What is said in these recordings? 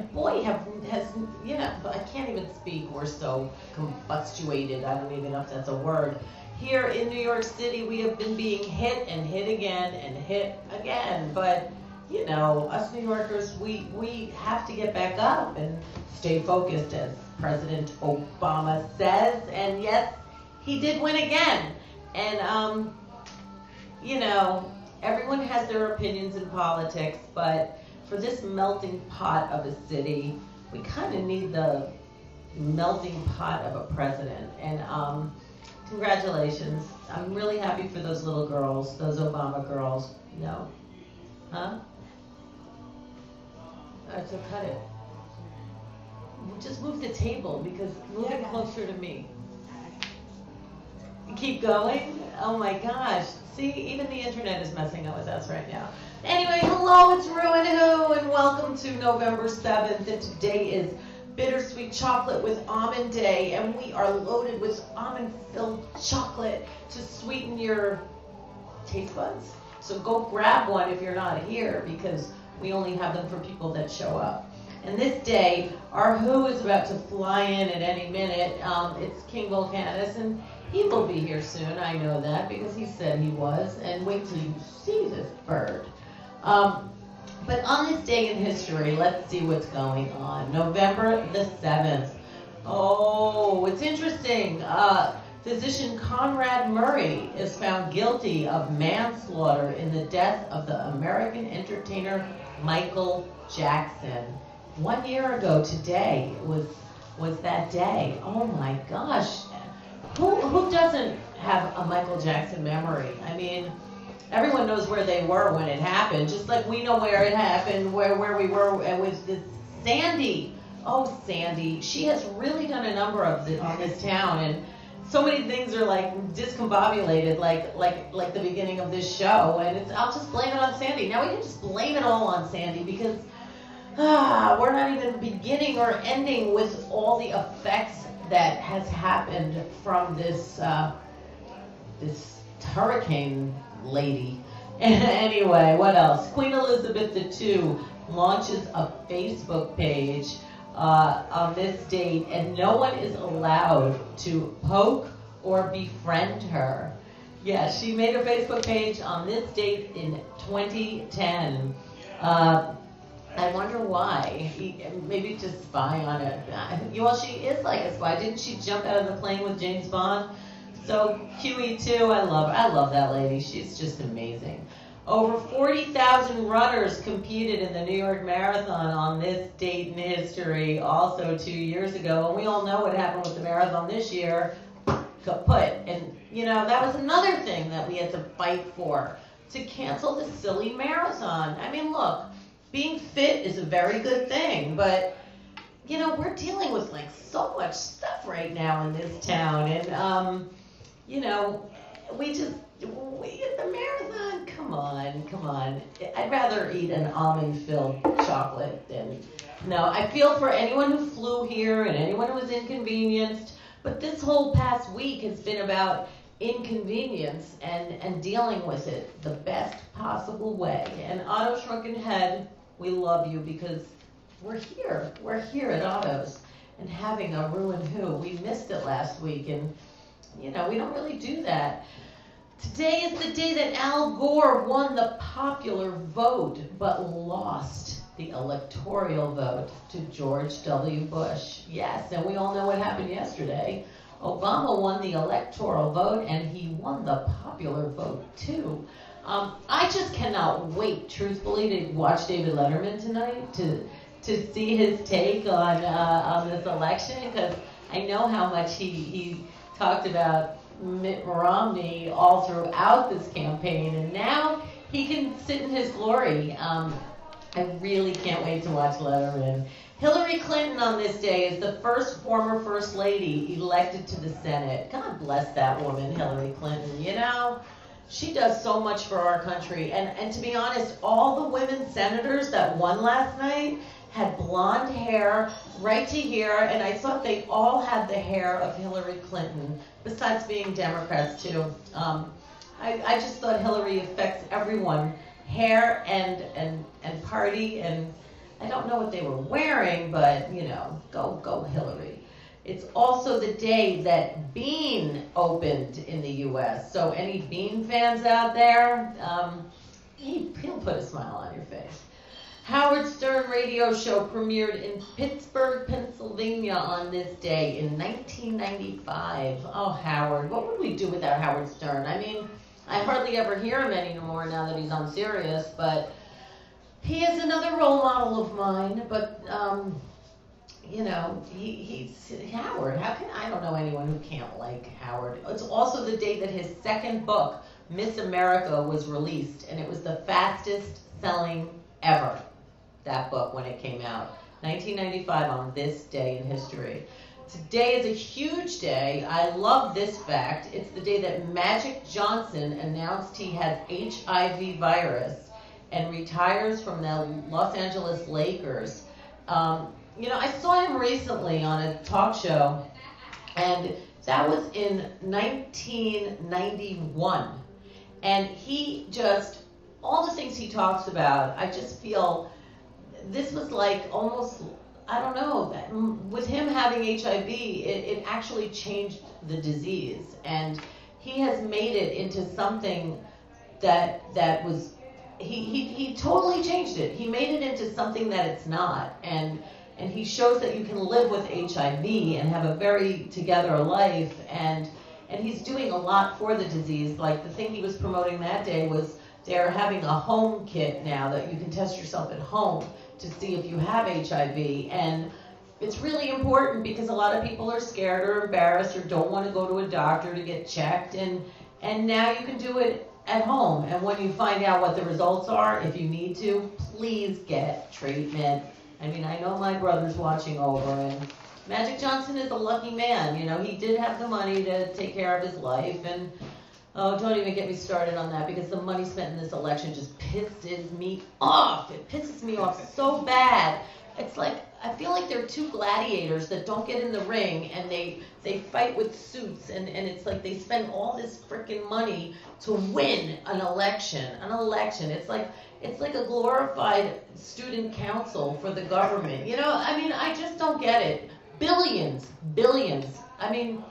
And boy, you know, I can't even speak. We're so combustuated. I don't even know if that's a word. Here in New York City, we have been being hit and hit again and hit again. But, you know, us New Yorkers, we have to get back up and stay focused, as President Obama says. And yes, he did win again. And, you know, everyone has their opinions in politics, but for this melting pot of a city, we kind of need the melting pot of a president. And congratulations. I'm really happy for those little girls, those Obama girls. No? Huh? All right, so cut it. Just move the table, because move it closer to me. Keep going? Oh my gosh. See, even the internet is messing up with us right now. Anyway, hello, it's rew-who, and welcome to November 7th, and today is Bittersweet Chocolate with Almond Day, and we are loaded with almond-filled chocolate to sweeten your taste buds. So go grab one if you're not here, because we only have them for people that show up. And this day, our Who is about to fly in at any minute. It's King VuLCaNuS, and he will be here soon. I know that because he said he was. And wait till you see this bird. But on this day in history, let's see what's going on. November the 7th. Oh, it's interesting. Physician Conrad Murray is found guilty of manslaughter in the death of the American entertainer Michael Jackson. 1 year ago today was that day. Oh my gosh. Who doesn't have a Michael Jackson memory? I mean, everyone knows where they were when it happened, just like we know where it happened, where we were with this Sandy. Oh, Sandy. She has really done a number on this town, and so many things are like discombobulated, like the beginning of this show, and I'll just blame it on Sandy. Now we can just blame it all on Sandy, because we're not even beginning or ending with all the effects that has happened from this hurricane lady. Anyway, what else? Queen Elizabeth II launches a Facebook page on this date, and no one is allowed to poke or befriend her. Yeah, she made a Facebook page on this date in 2010. I wonder why. Maybe to spy on it. Well, she is like a spy. Didn't she jump out of the plane with James Bond? So QE2, I love that lady. She's just amazing. Over 40,000 runners competed in the New York Marathon on this date in history, also 2 years ago. And we all know what happened with the marathon this year. Kaput. And, you know, that was another thing that we had to fight for, to cancel the silly marathon. I mean, look, being fit is a very good thing, but, you know, we're dealing with, like, so much stuff right now in this town. And, you know, the marathon, come on. I'd rather eat an almond-filled chocolate than, no, I feel for anyone who flew here and anyone who was inconvenienced, but this whole past week has been about inconvenience and dealing with it the best possible way. And Otto Shrunken Head, we love you, because we're here at Otto's and having a rew-who. We missed it last week, and, you know, we don't really do that. Today is the day that Al Gore won the popular vote, but lost the electoral vote to George W. Bush. Yes, and we all know what happened yesterday. Obama won the electoral vote, and he won the popular vote, too. I just cannot wait, truthfully, to watch David Letterman tonight, to see his take on this election, because I know how much he talked about Mitt Romney all throughout this campaign, and now he can sit in his glory. I really can't wait to watch Letterman. Hillary Clinton on this day is the first former First Lady elected to the Senate. God bless that woman, Hillary Clinton. You know, she does so much for our country. And to be honest, all the women senators that won last night had blonde hair right to here, and I thought they all had the hair of Hillary Clinton, besides being Democrats too. I just thought Hillary affects everyone, hair and party, and I don't know what they were wearing, but, you know, go Hillary. It's also the day that Bean opened in the U.S. So any Bean fans out there, he'll put a smile on your face. Howard Stern radio show premiered in Pittsburgh, Pennsylvania on this day in 1995. Oh, Howard, what would we do without Howard Stern? I mean, I hardly ever hear him anymore now that he's on Sirius, but he is another role model of mine. But, you know, he's Howard. I don't know anyone who can't like Howard. It's also the day that his second book, Miss America, was released, and it was the fastest selling ever, that book, when it came out. 1995 on this day in history. Today is a huge day. I love this fact. It's the day that Magic Johnson announced he had HIV virus and retires from the Los Angeles Lakers. You know, I saw him recently on a talk show, and that was in 1991. And he just, all the things he talks about, I just feel this was like almost, I don't know, with him having HIV, it actually changed the disease. And he has made it into something that was, he totally changed it. He made it into something that it's not. And he shows that you can live with HIV and have a very together life. And he's doing a lot for the disease. Like the thing he was promoting that day was they're having a home kit now that you can test yourself at home to see if you have HIV. And it's really important because a lot of people are scared or embarrassed or don't want to go to a doctor to get checked. And now you can do it at home. And when you find out what the results are, if you need to, please get treatment. I mean, I know my brother's watching over, and Magic Johnson is a lucky man. You know, he did have the money to take care of his life, and oh, don't even get me started on that, because the money spent in this election just pisses me off. It pisses me off so bad. It's like, I feel like they're two gladiators that don't get in the ring, and they fight with suits, and it's like they spend all this freaking money to win an election. It's like a glorified student council for the government. You know, I mean, I just don't get it. Billions. I mean,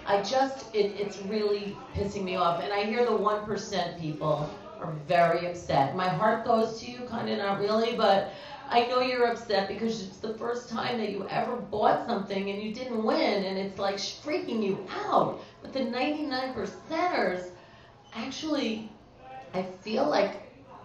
it's really pissing me off. And I hear the 1% people are very upset. My heart goes to you, kind of not really, but I know you're upset because it's the first time that you ever bought something and you didn't win, and it's like freaking you out. But the 99%ers, actually, I feel like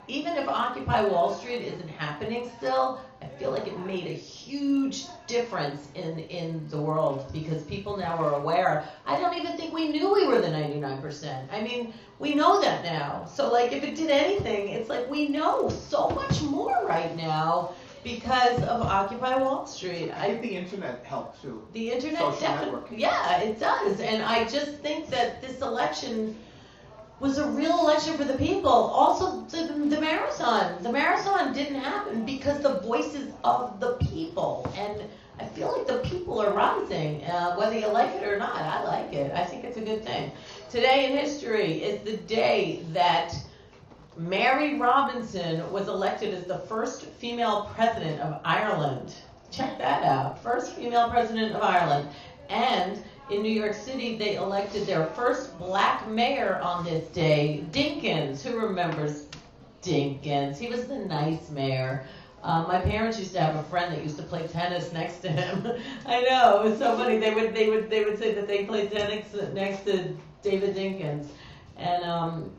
even if Occupy Wall Street isn't happening still, I feel like it made a huge difference in the world because people now are aware. I don't even think we knew we were the 99%. I mean, we know that now. So like if it did anything, it's like we know so much more right now because of Occupy Wall Street. I think the internet helped too. The internet Social definitely, networking. yeah, it does. And I just think that this election was a real election for the people. Also, the marathon. The marathon didn't happen because the voices of the people. And I feel like the people are rising, whether you like it or not. I like it. I think it's a good thing. Today in history is the day that Mary Robinson was elected as the first female president of Ireland. Check that out. First female president of Ireland. And in New York City, they elected their first black mayor on this day, Dinkins. Who remembers Dinkins? He was the nice mayor. My parents used to have a friend that used to play tennis next to him. I know, it was so funny. They would say that they played tennis next to David Dinkins. And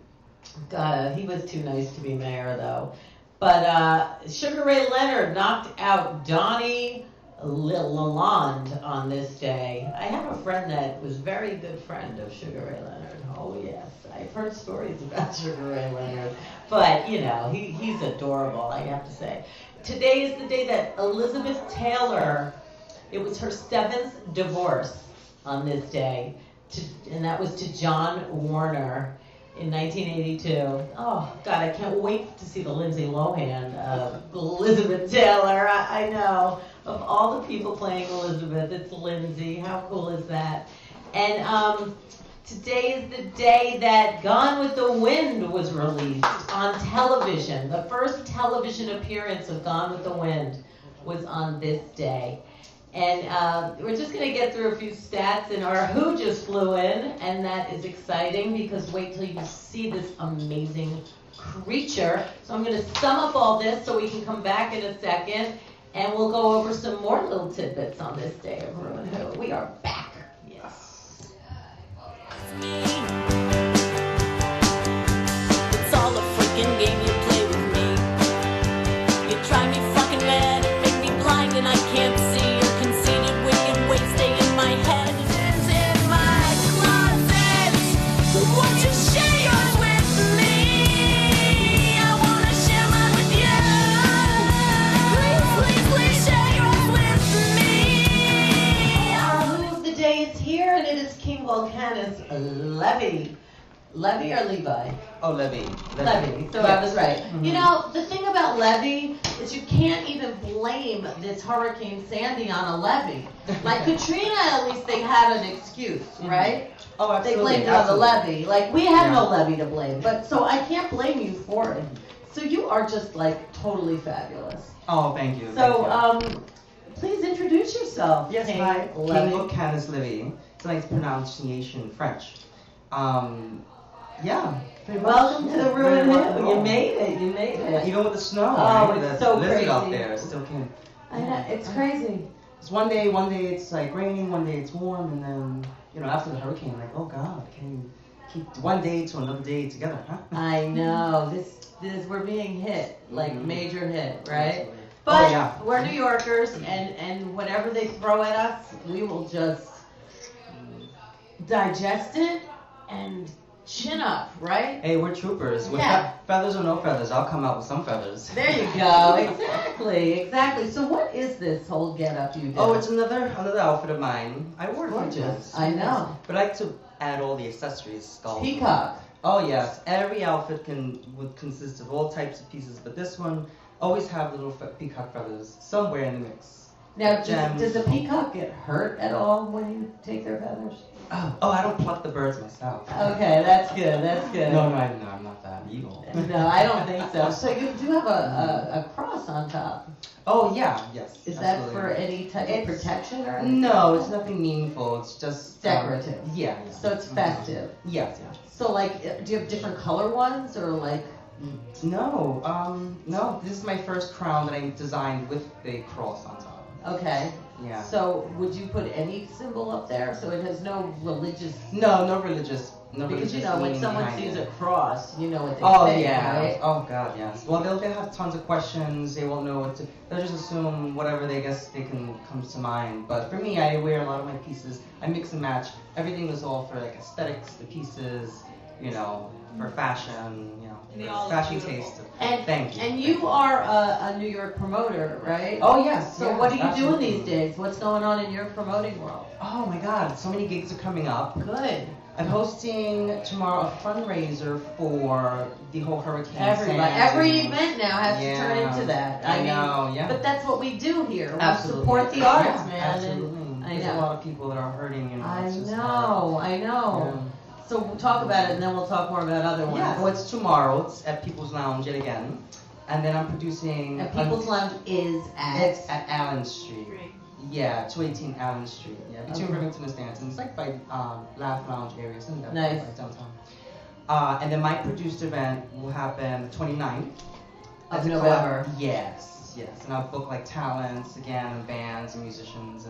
God, he was too nice to be mayor though. But Sugar Ray Leonard knocked out Donnie Lalonde on this day. I have a friend that was a very good friend of Sugar Ray Leonard. Oh yes, I've heard stories about Sugar Ray Leonard. But you know, he's adorable, I have to say. Today is the day that Elizabeth Taylor, it was her 7th divorce on this day, and that was to John Warner in 1982. Oh God, I can't wait to see the Lindsay Lohan of Elizabeth Taylor. I know. Of all the people playing Elizabeth, it's Lindsay. How cool is that? And today is the day that Gone with the Wind was released on television. The first television appearance of Gone with the Wind was on this day. And we're just going to get through a few stats, and our Who just flew in, and that is exciting because wait till you see this amazing creature. So I'm going to sum up all this so we can come back in a second, and we'll go over some more little tidbits on this day of Who and Who. We are back. Yes. It's all a freaking game you play with me. You try me fucking mad and make me blind and I can't see. Your conceited, wicked ways stay in my head. It's in my closet. Won't you share yours with me? I wanna share mine with you. Please, please, please share yours with me. Our Who of the day is here, and it is King VuLCaNuS LeVi. LeVi or LeVi? Oh, LeVi. LeVi. So I was right. You know, the thing about LeVi is you can't even blame this Hurricane Sandy on a levee. Like Katrina, at least they had an excuse, right? Oh, They absolutely. blamed it on the levee. Like we had no levee to blame, but so I can't blame you for it. So you are just like totally fabulous. Oh, thank you. So thank you. please introduce yourself. Yes, King hi. King LeVi. VuLCaNuS LeVi. It's a nice pronunciation in French. Yeah. pretty much. Welcome to the Yeah, Who and very rock and Who. roll. You made it. You made it. Even with the snow, Oh, right? it's the so blizzard out crazy. there still can. I know, it's crazy. It's one day it's like raining, one day it's warm, and then after the hurricane, like, oh God, can you keep one day to another day together, huh? I know. This we're being hit, like major hit, right? Absolutely. But Oh, yeah. we're New Yorkers, and whatever they throw at us, we will just digest it and chin up, right? Hey, we're troopers. With Yeah. feathers or no feathers, I'll come out with some feathers. There you go. Exactly. So what is this whole get-up you do? Oh, it's another outfit of mine. I wore it for gorgeous. just. I know. But I like to add all the accessories. Skulls. Peacock. Oh yes, every outfit would consist of all types of pieces, but this one always have little peacock feathers somewhere in the mix. Now, Gems. does a peacock get hurt at all when you take their feathers? Oh, I don't pluck the birds myself. Okay, that's good. That's good. No, I'm not that evil. No, I don't think so. So you do have a cross on top. Oh yeah, yes. Is absolutely. that for any type of It's- protection or anything? No, it's nothing meaningful. It's just Decorative. Yeah. So it's festive. Yes, yeah. So like, do you have different color ones or like? No, no. This is my first crown that I designed with the cross on top. Okay. Yeah. So would you put any symbol up there? So it has no religious. No religious. No Because religious when meaning someone behind sees it. a cross, you know what they Oh think, yeah. right? Oh god, yes. Well, they'll have tons of questions. They won't know what to. They'll just assume whatever they comes to mind. But for me, I wear a lot of my pieces. I mix and match. Everything is all for like aesthetics. The pieces, for fashion. They For all look fashion beautiful. taste. And Thank you. And thank you are a New York promoter, right? Oh yes. So yes, what are you absolutely. doing these days? What's going on in your promoting world? Oh my god, so many gigs are coming up. Good. I'm hosting tomorrow a fundraiser for the whole Hurricane Everybody, Sandy. every event now has to turn Yeah. into that. I mean, know, yeah. But that's what we do here. We Absolutely. support the arts, Yeah, man. Absolutely. And I There's know. a lot of people that are hurting. I it's just know. hard. So we'll talk about it, and then we'll talk more about other ones. Yeah. Well, it's tomorrow. It's at People's Lounge yet again, and then I'm producing. And People's Lounge is at. It's at Allen Street. Yeah, 218 Allen Street. Yeah, between Okay. Rivington and Stanton. It's like by Laugh Lounge area, isn't that Nice. right downtown? And then my produced event will happen the 29th. Of That's a November. Yes. And I'll book like talents again, and bands and musicians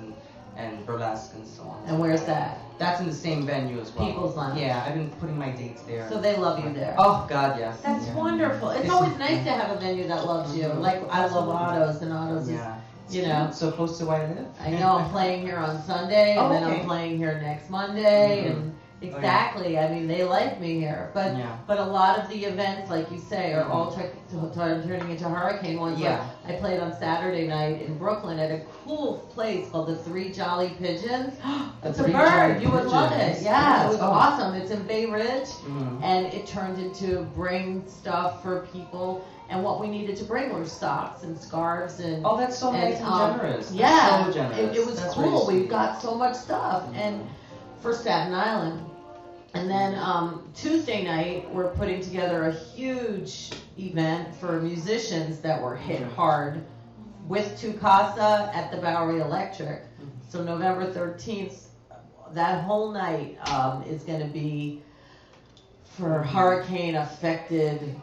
and burlesque and so on. And where's that? That's in the same venue as well. People's Lounge. Yeah, I've been putting my dates there. So they love you there. Oh God, yes. That's Yeah. wonderful. It's always nice to have a venue that loves you. Like I love Otto's, and Otto's Yeah. is, So close to where I live. I know I'm playing here on Sunday, and Oh, then I'm okay. playing here next Monday, Mhm. and exactly. I mean, they like me here, but Yeah. but a lot of the events, like you say, are all turning into hurricane ones. Yeah. Like, I played on Saturday night in Brooklyn at a cool place called the Three Jolly Pigeons. It's a Three bird. Jolly You would love it. Pigeons. Yeah, it was Oh. awesome. It's in Bay Ridge. Mhm. And it turned into bring stuff for people, and what we needed to bring were socks and scarves and Oh, that's so nice and generous. That's yeah, so generous. it was That's cool. really We've sweet. got so much stuff, and for Staten Island. And then Tuesday night, we're putting together a huge event for musicians that were hit hard with Tukasa at the Bowery Electric. So November 13th, that whole night is going to be for hurricane affected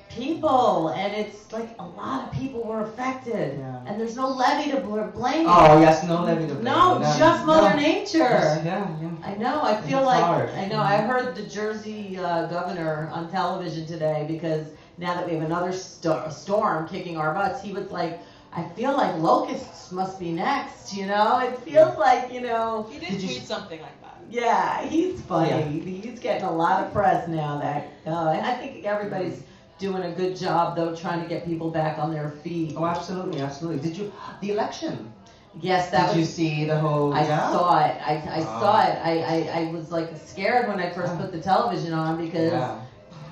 people, and it's like a lot of people were affected, and there's no levee to blame. Oh yes, no levee to blame. No, just Mother Nature. Yes, yeah. I know. I feel It's like hard. I know. I heard the Jersey governor on television today, because now that we have another storm kicking our butts, he was like, I feel like locusts must be next. You know, it feels like, you know. He did tweet something like that. Yeah, he's funny. Yeah. He's getting a lot of press now. That I think everybody's doing a good job, though, trying to get people back on their feet. Oh, absolutely, absolutely. Did you the election? Yes, that Did was. you see the whole? I yeah? saw it. I saw it. I was like scared when I first put the television on, because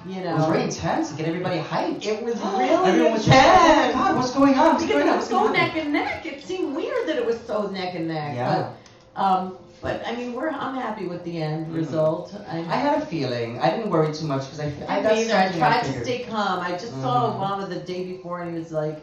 you know it was very intense to get everybody hyped. it was really Everyone was intense. just like, oh my God, what's going on? What's Because going it on? was so neck and neck. It seemed weird that it was so neck and neck. Yeah. But I mean, I'm happy with the end result. I had a feeling. I didn't worry too much because I I that's tried to figured. stay calm. I just saw Obama the day before, and he was like,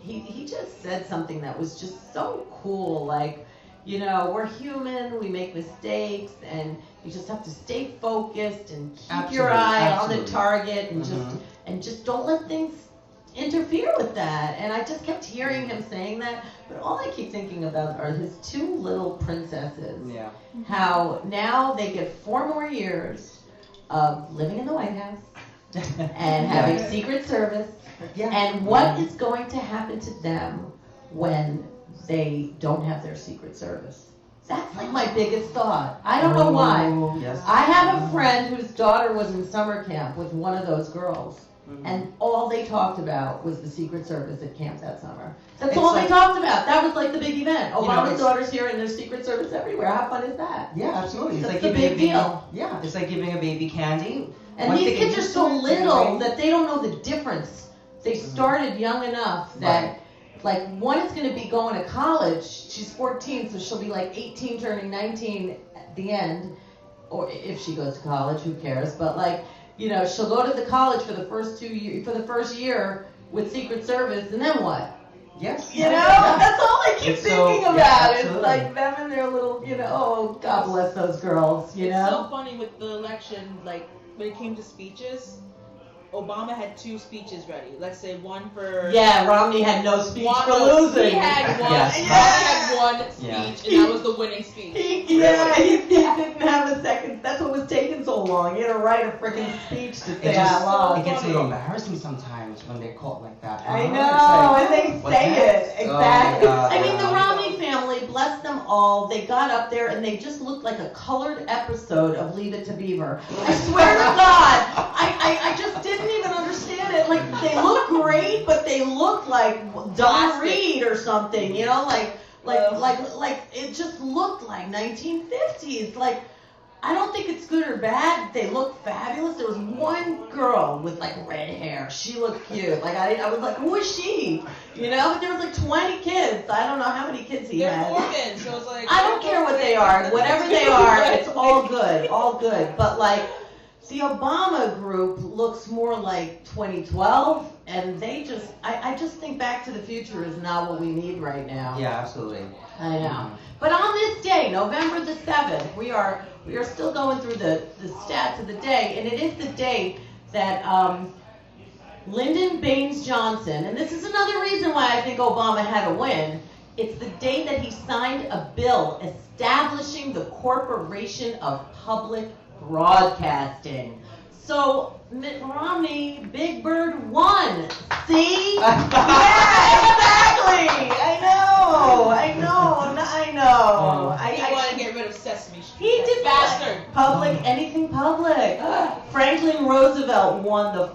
he just said something that was just so cool. Like, you know, we're human, we make mistakes, and you just have to stay focused and keep your eye on the target, and just don't let things interfere with that. And I just kept hearing him saying that, but all I keep thinking about are his two little princesses. Yeah. How now they get 4 more years of living in the White House and having Secret Service, and what is going to happen to them when they don't have their Secret Service? That's like my biggest thought. I don't know why. Yes. I have a friend whose daughter was in summer camp with one of those girls. And all they talked about was the Secret Service at camp that summer. That's It's all they like- talked about. That was like the big event. You know, Obama's it's- daughter's here, and there's Secret Service everywhere. How fun is that? Yeah, absolutely. It's That's like a giving big a baby, deal. Yeah, it's like giving a baby candy. And Once they these get kids are used so to it, little that they don't know the difference. They started young enough that, Right. like, one is going to be going to college. She's 14, so she'll be like 18, turning 19 at the end. Or if she goes to college, who cares? But, like, you know, she'll go to the college for the first 2 years, for the first year with Secret Service, and then what? Yes. You know, that's all I keep It's so- thinking yeah, about. It's absolutely. like them and their little, you know, oh, God bless those girls, you It's know? so funny with the election, like when it came to speeches, Obama had 2 speeches ready. Let's say one for Yeah, Romney had no speech one, for losing. He had one. Yes. He had one speech, Yeah. and that was the winning speech. He didn't have a second. That's what was taking so long. He had to write a freaking speech to say It just I lost. it gets a little embarrassing sometimes when they're caught like that. I It's know, like, and they what's say next? it. Oh my Exactly. God, I mean, the yeah. Romney family, bless them all, they got up there and they just looked like a colored episode of Leave It to Beaver. I swear to God, I just didn't even understand it. Like, they look great, but they look like Don Reed or something, you know? Like it just looked like 1950s. Like, I don't think it's good or bad. They look fabulous. There was one girl with like red hair. She looked cute. Like I was like, who is she? You know? But there was like 20 kids. I don't know how many kids he They're had. orphans, so it's like I don't care what they are. Whatever they are, it's all good. All good. But like the Obama group looks more like 2012, and they just I just think Back to the Future is not what we need right now. Yeah, absolutely. I know. But on this day, November the 7th, we are still going through the stats of the day, and it is the day that Lyndon Baines Johnson, and this is another reason why I think Obama had a win, it's the day that he signed a bill establishing the Corporation of Public Broadcasting. So Mitt Romney, Big Bird won. See? Yeah, exactly. I know. He wanted to get rid of Sesame Street. He did Bastard. Public, anything public. Franklin Roosevelt won the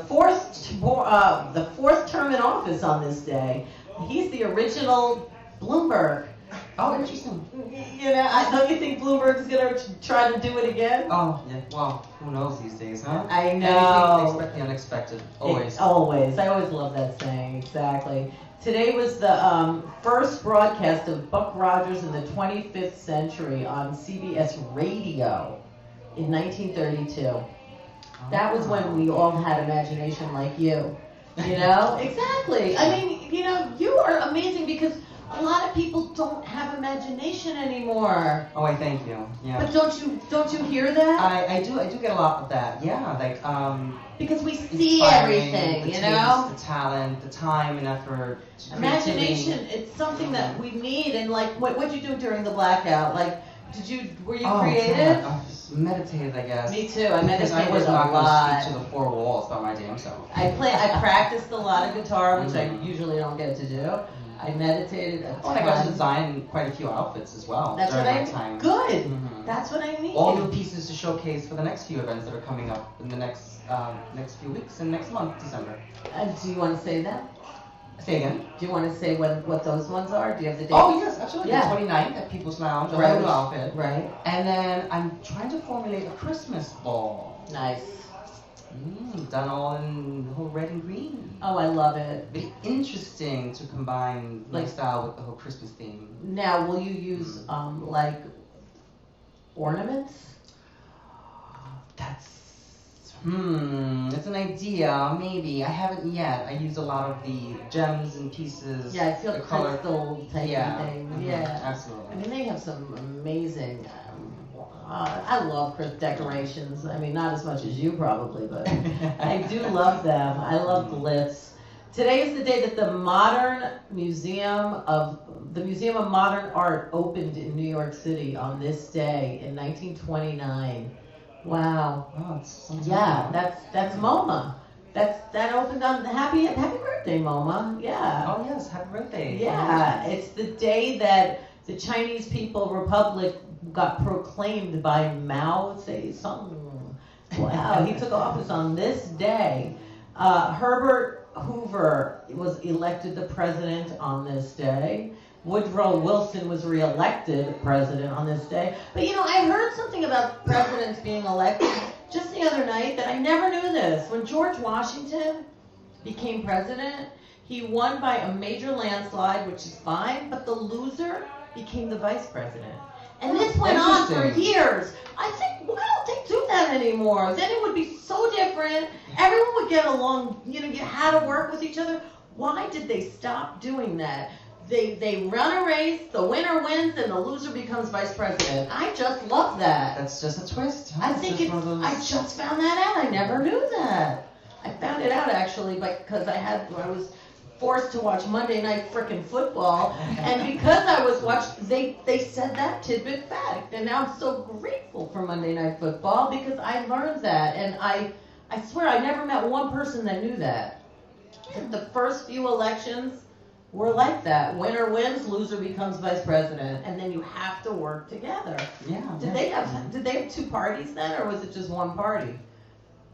fourth term in office on this day. He's the original Bloomberg. Oh, interesting. You know, don't you think Bloomberg is going to try to do it again? Oh, yeah. Well, who knows these days, huh? I know. Expect the unexpected. Always. Always. I always love that saying. Exactly. Today was the first broadcast of Buck Rogers in the 25th century on CBS Radio in 1932. That was when we all had imagination like you. You know, exactly. I mean, you know, you are amazing because a lot of people don't have imagination anymore. Oh, I thank you. Yeah. But don't you hear that? I do get a lot of that. Yeah, like Because we see inspiring, everything, the you taste, know? the talent, the time and effort. Imagination, creativity. it's something that we need. And like, what'd you do during the blackout? Like, were you Oh, creative? God. I just meditated, I guess. Me too. I Because I was meditated a not going to lot. speak to the four walls by my damn self. I practiced a lot of guitar, which I Mhm. usually don't get to do. I meditated a Oh, and I got to ton. design quite a few outfits as well. That's what during I that time. good. Mhm. That's what I need. All new pieces to showcase for the next few events that are coming up in the next few weeks and next month, December. Do you want to say that? Say again. Do you want to say what those ones are? Do you have the dates? Oh yes, absolutely. Yeah. The 29th at People's Lounge, a Right. whole new outfit. Right. And then I'm trying to formulate a Christmas ball. Nice. Done all in the whole red and green. Oh, I love it. Very interesting to combine my Like- style with the whole Christmas theme. Now, will you use like ornaments? That's it's an idea, maybe. I haven't yet. I use a lot of the gems and pieces. Yeah, I feel the color. crystal type Yeah. of thing. Mhm, Yeah. absolutely. I mean, they have some amazing. I love decorations. I mean, not as much as you probably, but I do love them. I love glyphs. Today is the day that the Museum of Modern Art opened in New York City on this day in 1929. Wow. Oh, it's something. Yeah, that's MoMA. That opened on happy birthday, MoMA. Yeah. Oh yes, happy birthday. Yeah, it's the day that the Chinese People Republic got proclaimed by Mao Zedong. Wow, he took office on this day. Herbert Hoover was elected the president on this day. Woodrow Wilson was reelected president on this day. But you know, I heard something about presidents being elected just the other night that I never knew this. When George Washington became president, he won by a major landslide, which is fine, but the loser became the vice president. And this went on for Interesting. years. I think, why don't they do that anymore? Then it would be so different. Everyone would get along, you know, you had to work with each other. Why did they stop doing that? They run a race, the winner wins, and the loser becomes vice president. I just love that. That's just a twist. I think just one of those- I just found that out. I never knew that. I found it out actually because I was forced to watch Monday Night frickin' Football, and because I was they said that tidbit fact, and now I'm so grateful for Monday Night Football because I learned that, and I swear I never met one person that knew that. The first few elections were like that. Winner wins, loser becomes vice president, and then you have to work together. Yeah. Did they have two parties then, or was it just one party?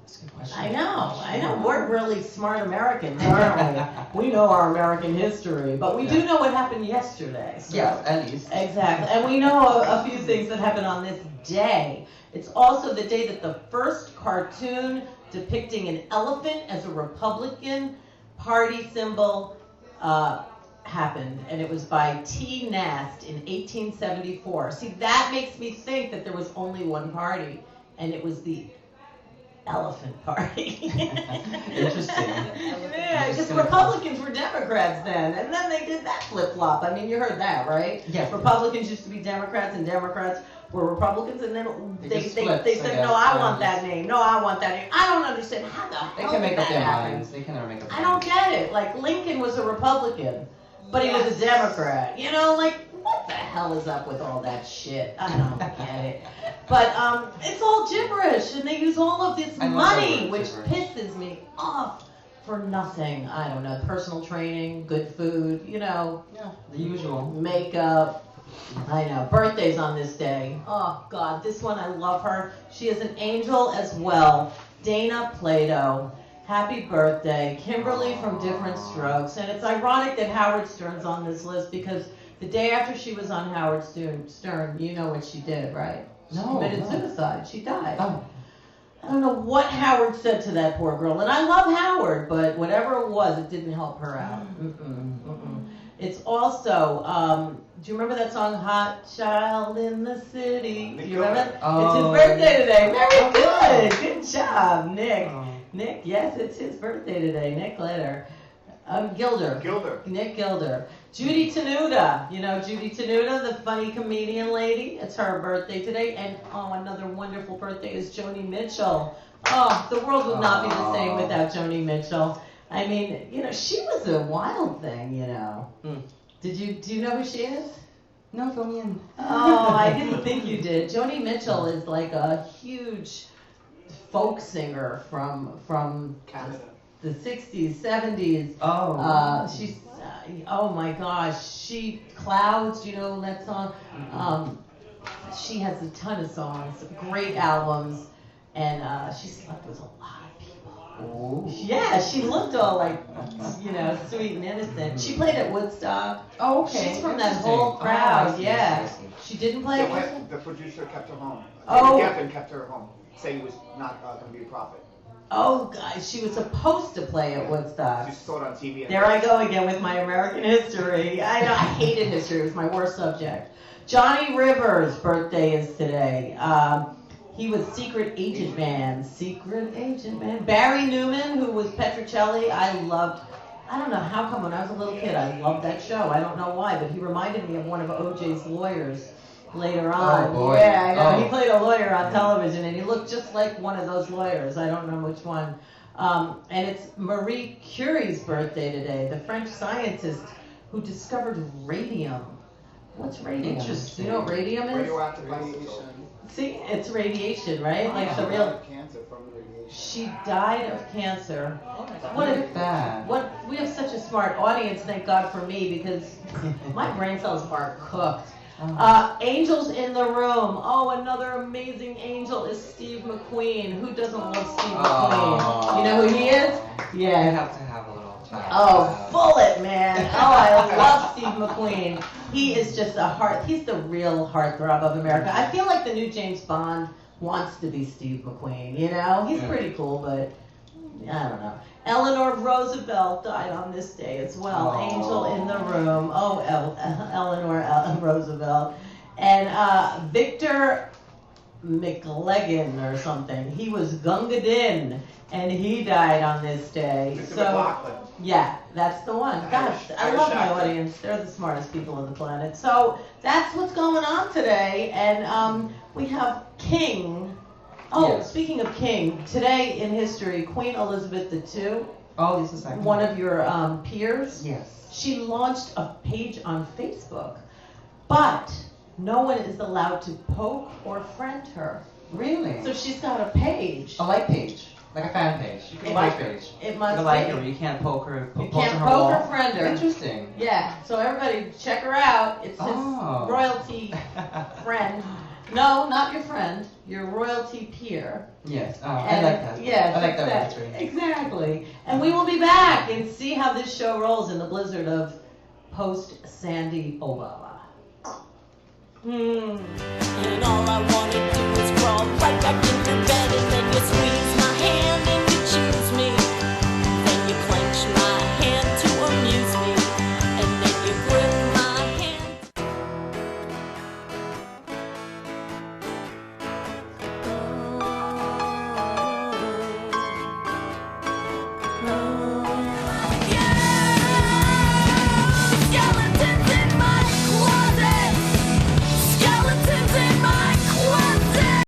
That's a good question. I know. We're really smart Americans, aren't we? We know our American history, but we do know what happened yesterday. So. Yeah, at least. Exactly, and we know a few things that happened on this day. It's also the day that the first cartoon depicting an elephant as a Republican Party symbol happened, and it was by T. Nast in 1874. See, that makes me think that there was only one party, and it was the Elephant Party. Interesting. Yeah, because Republicans were Democrats then, and then they did that flip-flop. I mean, you heard that, right? Yes. Republicans used to be Democrats, and Democrats were Republicans, and then They they just said, flipped, no, I want that name. No, I want that name. I don't understand how the They hell can did make up that their happen? minds. They can never make up their I don't minds. get it. Like, Lincoln was a Republican, but he was a Democrat. You know, like, what the hell is up with all that shit? I don't get it. But it's all gibberish, and they use all of this I love money, that word, which gibberish. pisses me off for nothing. I don't know. Personal training, good food, you know, Yeah, the usual. makeup. I know. Birthdays on this day. Oh, God. This one, I love her. She is an angel as well. Dana Plato. Happy birthday. Kimberly from Different Strokes. And it's ironic that Howard Stern's on this list because the day after she was on Howard Stern, you know what she did, right? She No, committed no. suicide. She died. Oh, I don't know what Howard said to that poor girl. And I love Howard, but whatever it was, it didn't help her out. It's also, do you remember that song, Hot Child in the City? Do you remember that? Oh. It's his birthday today. Very good. Good job, Nick. Oh. Nick, yes, it's his birthday today. Nick Glitter. Gilder. Nick Gilder. Judy Tenuta. You know Judy Tenuta, the funny comedian lady? It's her birthday today. And, another wonderful birthday is Joni Mitchell. Oh, the world would not be the same without Joni Mitchell. I mean, she was a wild thing, Do you know who she is? No, fill me in. Oh, I didn't think you did. Joni Mitchell is like a huge folk singer from Canada. The 60s, 70s. Oh. She's, oh my gosh, Clouds, you know that song? She has a ton of songs, great albums, and she slept with a lot of people. Oh. Yeah, she looked all like, sweet and innocent. She played at Woodstock. Oh, okay. She's from that Interesting. whole crowd, I see, yeah. I see. She didn't play at Woodstock? The producer kept her home. Oh. Gavin kept her home, saying he was not going to be a prophet. Oh, guys, she was supposed to play at Woodstock. She saw it on TV. And There I go again with my American history. I know, I hated history. It was my worst subject. Johnny Rivers' birthday is today. He was Secret Agent Man. Barry Newman, who was Petrocelli, I don't know how come when I was a little kid, I loved that show. I don't know why, but he reminded me of one of O.J.'s lawyers later on. Oh, boy. Yeah, I know. Oh. He played a lawyer on television, and he looked just like one of those lawyers. I don't know which one. And it's Marie Curie's birthday today, the French scientist who discovered radium. What's radium? Interesting. You know what radium is? Radioactive radiation. See, it's radiation, right? Like the real. Cancer from the radiation. She died of cancer. Oh my God. What Look a at that. What we have such a smart audience. Thank God for me because my brain cells are cooked. Angels in the Room. Oh, another amazing angel is Steve McQueen. Who doesn't love Steve McQueen? You know who he is? You Yeah. have to have a little chat. Oh, Bullet, man. Oh, I love Steve McQueen. He is just he's the real heartthrob of America. I feel like the new James Bond wants to be Steve McQueen, He's pretty cool, but I don't know. Eleanor Roosevelt died on this day as well. Oh. Angel in the Room. Oh, Eleanor Roosevelt. And Victor McLegan or something. He was Gunga Din, and he died on this day. Victor So, McLaughlin. yeah, that's the one. Gosh, I love my Irish audience. They're the smartest people on the planet. So that's what's going on today. And we have King. Oh, Yes. speaking of King, today in history, Queen Elizabeth II, Oh, this is like one of your peers, Yes. she launched a page on Facebook, but no one is allowed to poke or friend her. Really? So she's got a page. A like page, like a fan page. You can It like must- page. It must You like be. her, but you can't poke her. You poke can't her poke or wall. friend her. Interesting. Yeah, so everybody check her out. It's his Oh. royalty friend. No, not your friend, your royalty peer. Yes. Oh, I And- like that. Yes, I like that exactly. imagery. Exactly. And we will be back and see how this show rolls in the blizzard of post-Sandy Obama.